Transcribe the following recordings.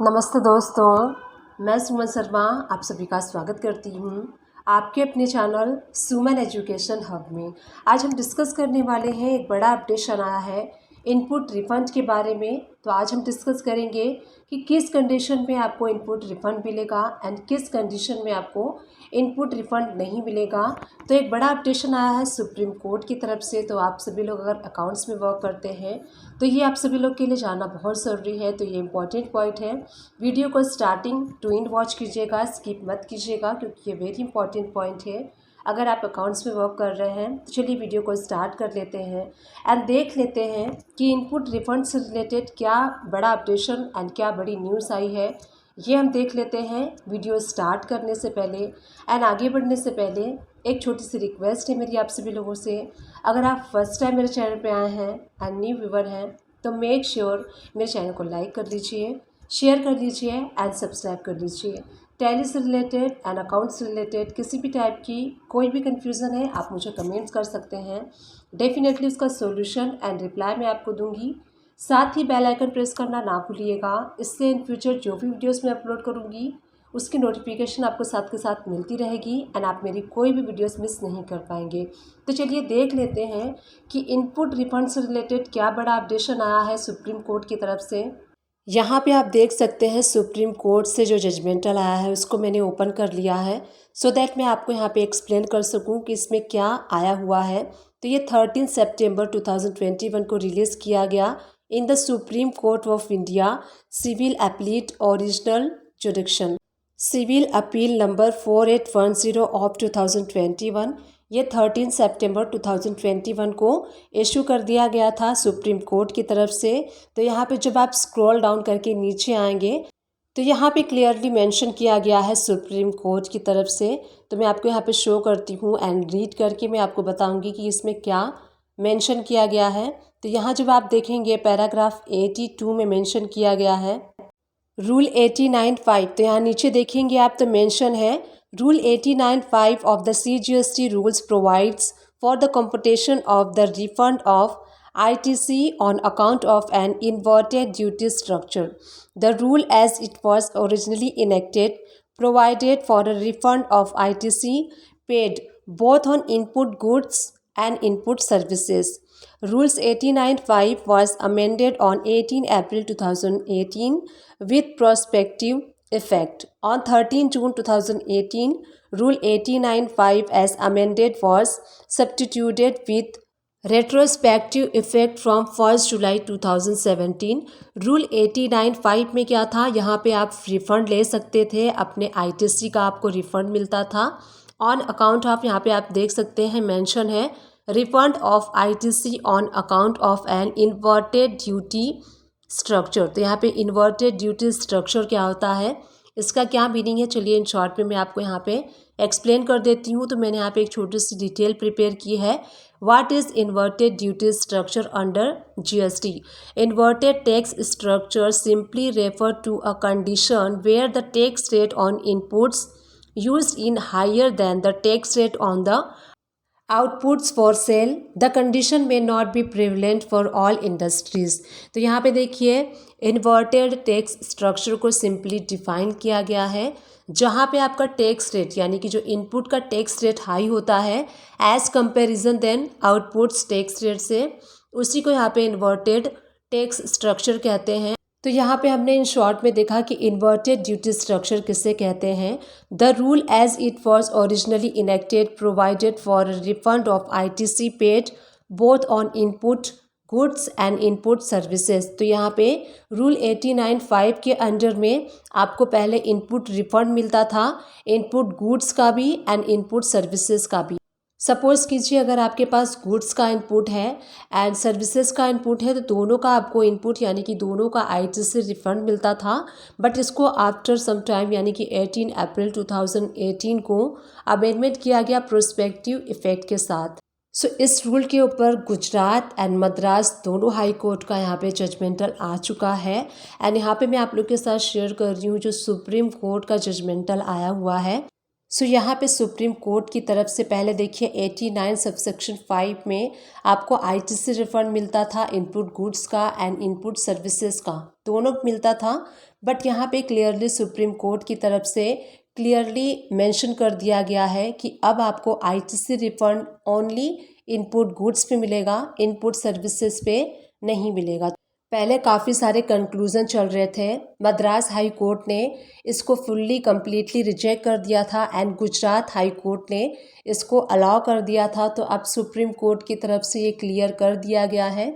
नमस्ते दोस्तों, मैं सुमन शर्मा आप सभी का स्वागत करती हूँ आपके अपने चैनल सुमन एजुकेशन हब में। आज हम डिस्कस करने वाले हैं, एक बड़ा अपडेशन आया है इनपुट रिफंड के बारे में। तो आज हम डिस्कस करेंगे कि किस कंडीशन में आपको इनपुट रिफंड मिलेगा एंड किस कंडीशन में आपको इनपुट रिफंड नहीं मिलेगा। तो एक बड़ा अपडेशन आया है सुप्रीम कोर्ट की तरफ से। तो आप सभी लोग अगर अकाउंट्स में वर्क करते हैं तो ये आप सभी लोग के लिए जानना बहुत ज़रूरी है। तो ये इंपॉर्टेंट पॉइंट है, वीडियो को स्टार्टिंग टू एंड वॉच कीजिएगा, स्किप मत कीजिएगा क्योंकि ये वेरी इंपॉर्टेंट पॉइंट है अगर आप अकाउंट्स में वर्क कर रहे हैं। तो चलिए वीडियो को स्टार्ट कर लेते हैं एंड देख लेते हैं कि इनपुट रिफंड से रिलेटेड क्या बड़ा अपडेशन एंड क्या बड़ी न्यूज़ आई है, ये हम देख लेते हैं। वीडियो स्टार्ट करने से पहले एंड आगे बढ़ने से पहले एक छोटी सी रिक्वेस्ट है मेरी आप सभी लोगों से, अगर आप फर्स्ट टाइम मेरे चैनल पे आए हैं एंड न्यू व्यूवर हैं तो मेक श्योर मेरे चैनल को लाइक कर लीजिए, शेयर कर लीजिए एंड सब्सक्राइब कर लीजिए। टैली से रिलेटेड एंड अकाउंट से रिलेटेड किसी भी टाइप की कोई भी कन्फ्यूज़न है आप मुझे कमेंट्स कर सकते हैं, डेफिनेटली उसका सॉल्यूशन एंड रिप्लाई मैं आपको दूंगी। साथ ही बेल आइकन प्रेस करना ना भूलिएगा, इससे इन फ्यूचर जो भी वीडियोस मैं अपलोड करूंगी उसकी नोटिफिकेशन आपको साथ के साथ मिलती रहेगी एंड आप मेरी कोई भी वीडियोस मिस नहीं कर पाएंगे। तो चलिए देख लेते हैं कि इनपुट रिफंड से रिलेटेड क्या बड़ा अपडेशन आया है सुप्रीम कोर्ट की तरफ से। यहाँ पे आप देख सकते हैं सुप्रीम कोर्ट से जो जजमेंटल आया है उसको मैंने ओपन कर लिया है सो दैट मैं आपको यहाँ पे एक्सप्लेन कर सकूँ कि इसमें क्या आया हुआ है। तो ये 13 सितंबर 2021 को रिलीज़ किया गया in the Supreme Court of India civil appellate original jurisdiction, civil appeal number 4810 of 2021। ये 13 सितंबर 2021 को इशू कर दिया गया था सुप्रीम कोर्ट की तरफ से। तो यहाँ पे जब आप स्क्रॉल डाउन करके नीचे आएंगे तो यहाँ पे क्लियरली मेंशन किया गया है सुप्रीम कोर्ट की तरफ से। तो मैं आपको यहाँ पे शो करती हूँ एंड रीड करके मैं आपको बताऊँगी कि इसमें क्या मेंशन किया गया है। तो यहाँ जब आप देखेंगे पैराग्राफ 82 में मेंशन किया गया है रूल 89(5). तो यहाँ नीचे देखेंगे आप तो मेंशन है rule 89(5) of the CGST rules provides for the computation of the refund of ITC on account of an inverted duty structure. The rule as it was originally enacted provided for a refund of ITC paid both on input goods and input services. Rules 89(5) was amended on 18 April 2018 with prospective effect. On 13 June 2018, Rule 89(5) as amended was substituted with retrospective effect from 1 July 2017. Rule 89(5) में क्या था, यहाँ पे आप refund ले सकते थे, अपने ITC का आपको रिफ़ंड मिलता था ऑन अकाउंट ऑफ, यहाँ पे आप देख सकते हैं मेंशन है refund of ITC on account of an inverted duty structure. तो यहाँ पे इन्वर्टेड ड्यूटी स्ट्रक्चर क्या होता है, इसका क्या मीनिंग है, चलिए इन शॉर्ट में मैं आपको यहाँ पे एक्सप्लेन कर देती हूँ। तो मैंने यहाँ पे एक छोटी सी डिटेल प्रिपेयर की है। What is inverted duty structure under GST? Inverted tax structure simply refer to a condition where the tax rate on inputs used in higher than the tax rate on the outputs for sale. The condition may not be prevalent for all industries. तो यहाँ पे देखिए inverted tax structure को simply define किया गया है जहाँ पे आपका टैक्स रेट यानी कि जो इनपुट का टैक्स रेट हाई होता है as comparison than outputs tax rate से, उसी को यहाँ पे इन्वर्टेड टैक्स स्ट्रक्चर कहते हैं। तो यहाँ पे हमने इन शॉर्ट में देखा कि इन्वर्टेड ड्यूटी स्ट्रक्चर किसे कहते हैं। The rule as it was originally enacted provided for refund of ITC paid both on input goods and input services. तो यहाँ पे रूल 89(5) के अंडर में आपको पहले इनपुट रिफंड मिलता था, इनपुट गुड्स का भी एंड इनपुट सर्विसेज का भी। सपोज़ कीजिए अगर आपके पास गुड्स का इनपुट है एंड सर्विसेज का इनपुट है तो दोनों का आपको इनपुट यानी कि दोनों का ITC रिफंड मिलता था। बट इसको आफ्टर सम टाइम यानी कि 18 अप्रैल 2018 को अमेंडमेंट किया गया प्रोस्पेक्टिव इफेक्ट के साथ। सो इस रूल के ऊपर गुजरात एंड मद्रास दोनों हाई कोर्ट का यहाँ पे जजमेंटल आ चुका है एंड यहाँ पे मैं आप लोग के साथ शेयर कर रही हूँ जो सुप्रीम कोर्ट का जजमेंटल आया हुआ है। सो यहाँ पे सुप्रीम कोर्ट की तरफ से पहले देखिए 89 सबसेक्शन 5 में आपको ITC रिफंड मिलता था इनपुट गुड्स का एंड इनपुट सर्विसेज का। दोनों मिलता था। बट यहाँ पे क्लियरली सुप्रीम कोर्ट की तरफ से क्लियरली मेंशन कर दिया गया है कि अब आपको ITC refund only input goods पे मिलेगा, इनपुट सर्विसेज पे नहीं मिलेगा। पहले काफ़ी सारे कंक्लूज़न चल रहे थे, मद्रास हाई कोर्ट ने इसको फुल्ली कम्प्लीटली रिजेक्ट कर दिया था एंड गुजरात हाई कोर्ट ने इसको अलाउ कर दिया था। तो अब सुप्रीम कोर्ट की तरफ से ये क्लियर कर दिया गया है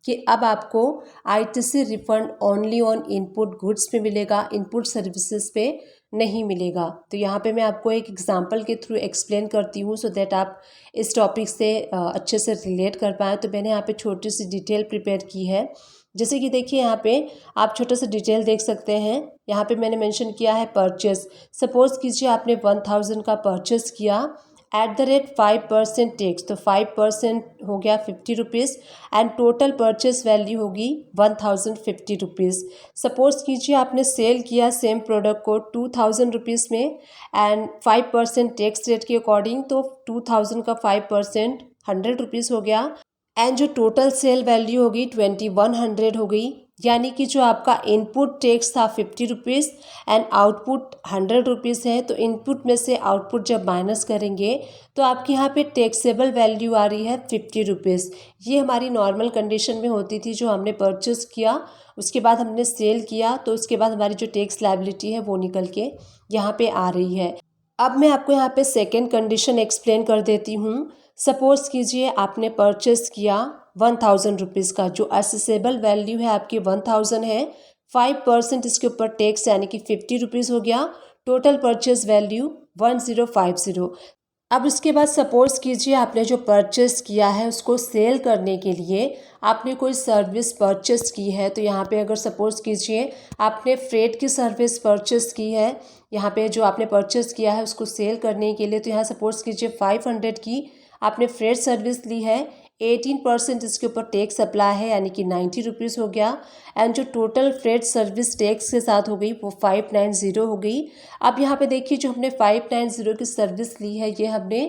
कि अब आपको ITC refund only on input goods पे मिलेगा, इनपुट सर्विसेज पे नहीं मिलेगा। तो यहाँ पे मैं आपको एक एग्जांपल के थ्रू एक्सप्लेन करती हूँ सो दैट आप इस टॉपिक से अच्छे से रिलेट कर पाएँ। तो मैंने यहाँ पे छोटी सी डिटेल प्रिपेयर की है। जैसे कि देखिए यहाँ पे आप छोटा सा डिटेल देख सकते हैं। यहाँ पे मैंने मेंशन किया है परचेस। सपोज कीजिए आपने 1000 का परचेस किया एट द रेट 5% टैक्स, तो 5% हो गया 50 rupees and total purchase value होगी 1050 रुपीज़। सपोज कीजिए आपने सेल किया सेम प्रोडक्ट को 2000 रुपीज़ में एंड 5% टैक्स रेट के अकॉर्डिंग, तो 2000 का 5% 100 रुपीज़ हो गया एंड जो टोटल सेल वैल्यू होगी 2100 हो गई। यानी कि जो आपका इनपुट टैक्स था 50 रुपीज़ एंड आउटपुट 100 रुपीज़ है, तो इनपुट में से आउटपुट जब माइनस करेंगे तो आपके यहाँ पे टैक्सेबल वैल्यू आ रही है 50 रुपीज़। ये हमारी नॉर्मल कंडीशन में होती थी, जो हमने परचेस किया उसके बाद हमने सेल किया तो उसके बाद हमारी जो टैक्स लायबिलिटी है वो निकल के यहाँ पे आ रही है। अब मैं आपको यहाँ पे सेकेंड कंडीशन एक्सप्लेन कर देती हूँ। सपोज कीजिए आपने परचेस किया 1000 रुपीज़ का, जो असेसेबल वैल्यू है आपकी 1000 है, 5% इसके ऊपर टैक्स यानी कि 50 रुपीज़ हो गया, टोटल परचेस वैल्यू 1050। अब उसके बाद सपोज कीजिए आपने जो परचेस किया है उसको सेल करने के लिए आपने कोई सर्विस परचेस की है। तो यहाँ पे अगर सपोज कीजिए आपने फ्रेट की सर्विस परचेस की है, यहाँ पे जो आपने परचेस किया है उसको सेल करने के लिए, तो यहाँ सपोज कीजिए 500 की आपने फ्रेट सर्विस ली है, 18% इसके ऊपर टैक्स अप्लाई है यानी कि 90 रुपीज़ हो गया एंड जो टोटल फ्रेट सर्विस टैक्स के साथ हो गई वो 590 हो गई। अब यहाँ पे देखिए जो हमने 590 की सर्विस ली है ये हमने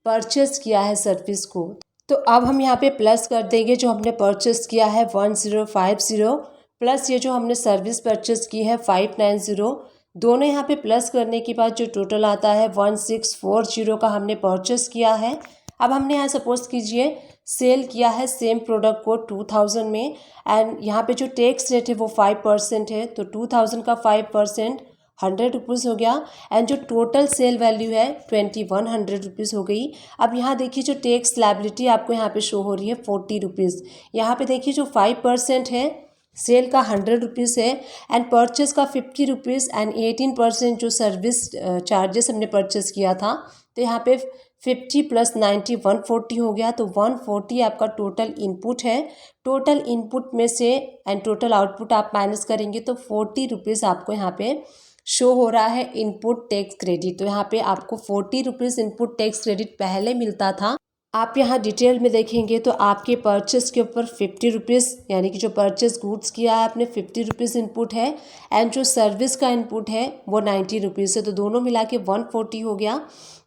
परचेस किया है सर्विस को, तो अब हम यहाँ पे प्लस कर देंगे जो हमने परचेस किया है 1050 प्लस ये जो हमने सर्विस परचेस की है 590, दोनों यहाँ पे प्लस करने के बाद जो टोटल आता है 1640 का हमने परचेस किया है। अब हमने यहाँ सपोज कीजिए सेल किया है सेम प्रोडक्ट को 2000 में एंड यहाँ पे जो टैक्स रेट है वो 5% है, तो 2000 का 5% 100 रुपीज़ हो गया एंड जो टोटल सेल वैल्यू है 2100 रुपीज़ हो गई। अब यहाँ देखिए जो टैक्स लायबिलिटी आपको यहाँ पे शो हो रही है 40 रुपीज़। यहाँ पे देखिए जो 5% है सेल का 100 रुपीज़ है एंड परचेस का 50 रुपीज़ एंड 18% जो सर्विस चार्जेस हमने परचेस किया था, तो यहाँ पे 50 प्लस 90 140 हो गया, तो 140 आपका टोटल इनपुट है। टोटल इनपुट में से एंड टोटल आउटपुट आप माइनस करेंगे तो 40 रुपीज़ आपको यहाँ पे शो हो रहा है इनपुट टैक्स क्रेडिट। तो यहाँ पे आपको 40 रुपीज़ इनपुट टैक्स क्रेडिट पहले मिलता था। आप यहाँ डिटेल में देखेंगे तो आपके परचेस के ऊपर 50 रुपीज़ यानी कि जो परचेस गुड्स किया है आपने 50 रुपीज़ इनपुट है एंड जो सर्विस का इनपुट है वो 90 रुपीज़ है, तो दोनों मिला के 140 हो गया।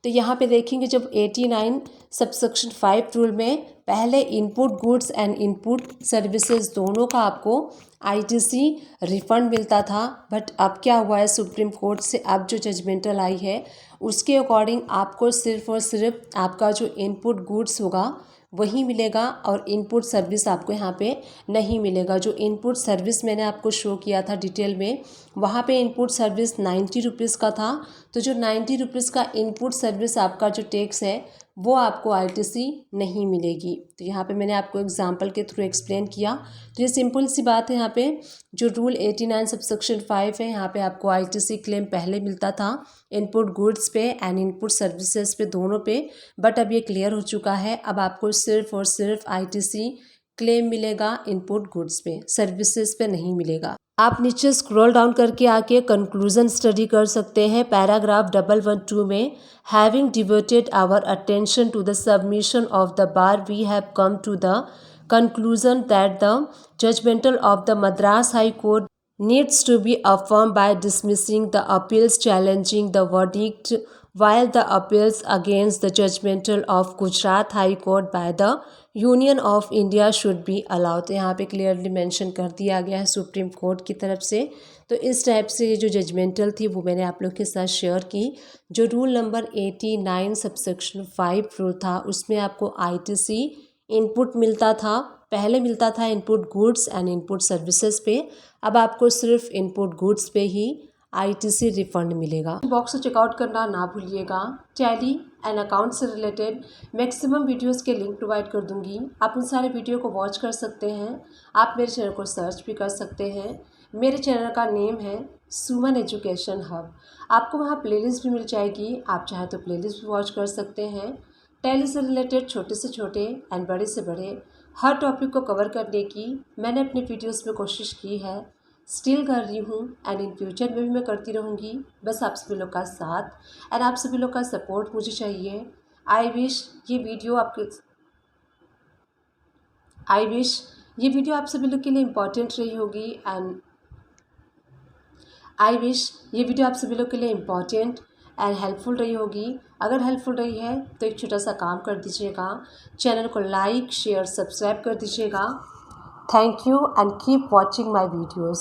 तो यहाँ पे देखेंगे जब 89 सबसेक्शन 5 रूल में पहले input goods and input services दोनों का आपको आईटीसी रिफंड मिलता था, बट अब क्या हुआ है सुप्रीम कोर्ट से अब जो जजमेंटल आई है उसके अकॉर्डिंग आपको सिर्फ और सिर्फ आपका जो इनपुट गुड्स होगा वही मिलेगा और इनपुट सर्विस आपको यहाँ पे नहीं मिलेगा। जो इनपुट सर्विस मैंने आपको शो किया था डिटेल में, वहाँ पे इनपुट सर्विस 90 रुपीज़ का था, तो जो 90 रुपीज़ का इनपुट सर्विस आपका जो टैक्स है वो आपको आईटीसी नहीं मिलेगी। तो यहाँ पे मैंने आपको एग्जांपल के थ्रू एक्सप्लेन किया। तो ये सिंपल सी बात है। यहाँ पे जो रूल 89 सबसेक्शन 5 है, यहाँ पे आपको आईटीसी क्लेम पहले मिलता था इनपुट गुड्स पे एंड इनपुट सर्विसेज पे दोनों पे, बट अब ये क्लियर हो चुका है। अब आपको सिर्फ और सिर्फ आईटीसी क्लेम मिलेगा इनपुट गुड्स पे, सर्विसेज पे नहीं मिलेगा। आप नीचे स्क्रॉल डाउन करके आके कंक्लूजन स्टडी कर सकते हैं। पैराग्राफ 112 में having devoted our attention to the submission of the bar we have come to the conclusion that the judgmental of the Madras High Court needs to be affirmed by dismissing the appeals challenging the verdict while the appeals against the judgmental of Gujarat High Court by the union of India should be allowed. तो यहाँ पे clearly mention कर दिया गया है supreme court की तरफ से। तो इस टाइप से ये जो जजमेंटल थी वो मैंने आप लोग के साथ शेयर की। जो रूल नंबर 89 सबसेक्शन 5 रूल था उसमें आपको आईटीसी इनपुट मिलता था। पहले मिलता था input goods and input services पे, अब आपको सिर्फ इनपुट गुड्स पे ही आईटीसी रिफंड मिलेगा। बॉक्स को चेकआउट करना ना भूलिएगा। टैली एंड अकाउंट से रिलेटेड मैक्सिमम वीडियोस के लिंक प्रोवाइड कर दूंगी, आप उन सारे वीडियो को वॉच कर सकते हैं। आप मेरे चैनल को सर्च भी कर सकते हैं। मेरे चैनल का नेम है सुमन एजुकेशन हब। आपको वहाँ प्लेलिस्ट भी मिल जाएगी, आप चाहे तो प्लेलिस्ट भी वॉच कर सकते हैं। टैली से रिलेटेड छोटे से छोटे एंड बड़े से बड़े हर टॉपिक को कवर करने की मैंने अपने वीडियोस में कोशिश की है, स्टिल कर रही हूँ एंड इन फ्यूचर में भी मैं करती रहूँगी। बस आप सभी लोग का साथ एंड आप सभी लोग का सपोर्ट मुझे चाहिए। आई विश ये वीडियो आप सभी लोग के लिए इम्पॉर्टेंट रही होगी एंड आई विश ये वीडियो आप सभी लोग के लिए इम्पॉर्टेंट एंड हेल्पफुल रही होगी। अगर हेल्पफुल रही है तो एक छोटा सा काम कर दीजिएगा, चैनल को लाइक शेयर सब्सक्राइब कर दीजिएगा। Thank you and keep watching my videos.